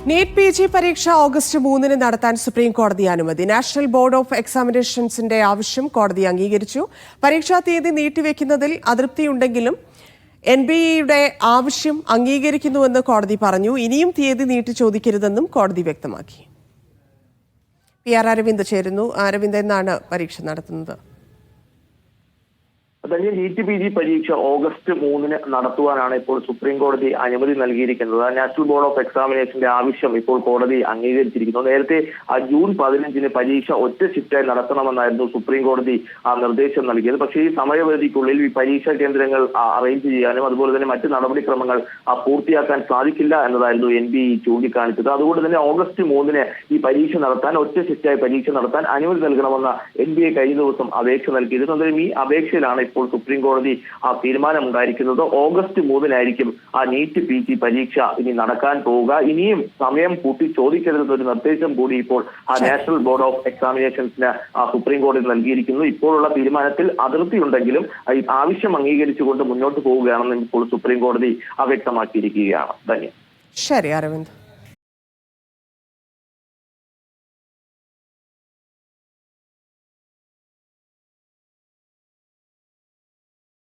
NEET PG പരീക്ഷ August 3-ന് നടത്താൻ supreme കോടതി അനുമതി. നാഷണൽ ബോർഡ് ഓഫ് എക്സാമിനേഷൻസിന്റെ ആവശ്യം കോടതി അംഗീകരിച്ചു. പരീക്ഷാ തീയതി നീട്ടിവെക്കുന്നതിൽ അതൃപ്തിയുണ്ടെങ്കിലും NBEയുടെ ആവശ്യം അംഗീകരിക്കുന്നുവെന്ന് കോടതി പറഞ്ഞു. ഇനിയും തീയതി നീട്ടി ചോദിക്കരുതെന്നും കോടതി വ്യക്തമാക്കി. PR അരവിന്ദ് ചേരുന്നു. അരവിന്ദ്, എന്നാണ് പരീക്ഷ നടത്തുന്നത്? തന്നെ നീറ്റ് PG പരീക്ഷ ഓഗസ്റ്റ് 3-ന് നടത്തുവാനാണ് ഇപ്പോൾ സുപ്രീം കോടതി അനുമതി നൽകിയിരിക്കുന്നത്. നാഷണൽ ബോർഡ് ഓഫ് എക്സാമിനേഷന്റെ ആവശ്യം ഇപ്പോൾ കോടതി അംഗീകരിച്ചിരിക്കുന്നു. നേരത്തെ ജൂൺ 15-ന് പരീക്ഷ ഒറ്റ ഷിഫ്റ്റായി നടത്തണമെന്നായിരുന്നു സുപ്രീം കോടതി നിർദ്ദേശം നൽകിയത്. പക്ഷേ ഈ സമയപരിധിക്കുള്ളിൽ ഈ പരീക്ഷാ കേന്ദ്രങ്ങൾ അറേഞ്ച് ചെയ്യാനും അതുപോലെ തന്നെ മറ്റ് നടപടിക്രമങ്ങൾ പൂർത്തിയാക്കാൻ സാധിക്കില്ല എന്നതായിരുന്നു NBE ചൂണ്ടിക്കാണിച്ചത്. അതുകൊണ്ട് തന്നെ ഓഗസ്റ്റ് 3-ന് ഈ പരീക്ഷ നടത്താൻ, ഒറ്റ ഷിഫ്റ്റായി പരീക്ഷ നടത്താൻ അനുമതി നൽകണമെന്ന NBE കഴിഞ്ഞ ദിവസം അപേക്ഷ നൽകിയിരുന്നു. എന്തായാലും ഈ അപേക്ഷയിലാണ് ഇപ്പോൾ സുപ്രീം കോടതി തീരുമാനമുണ്ടായിരിക്കുന്നത്. ഓഗസ്റ്റ് 3-നായിരിക്കും നീറ്റ് PG പരീക്ഷ ഇനി നടക്കാൻ പോവുക. ഇനിയും സമയം കൂട്ടി ചോദിക്കരുതെന്നൊരു നിർദ്ദേശം കൂടി ഇപ്പോൾ നാഷണൽ ബോർഡ് ഓഫ് എക്സാമിനേഷൻസിന് സുപ്രീം കോടതി നൽകിയിരിക്കുന്നു. ഇപ്പോഴുള്ള തീരുമാനത്തിൽ അതൃപ്തിയുണ്ടെങ്കിലും ആവശ്യം അംഗീകരിച്ചുകൊണ്ട് മുന്നോട്ട് പോവുകയാണെന്ന് ഇപ്പോൾ സുപ്രീം കോടതി വ്യക്തമാക്കിയിരിക്കുകയാണ്. ധന്യ. ശരി അരവിന്ദ്.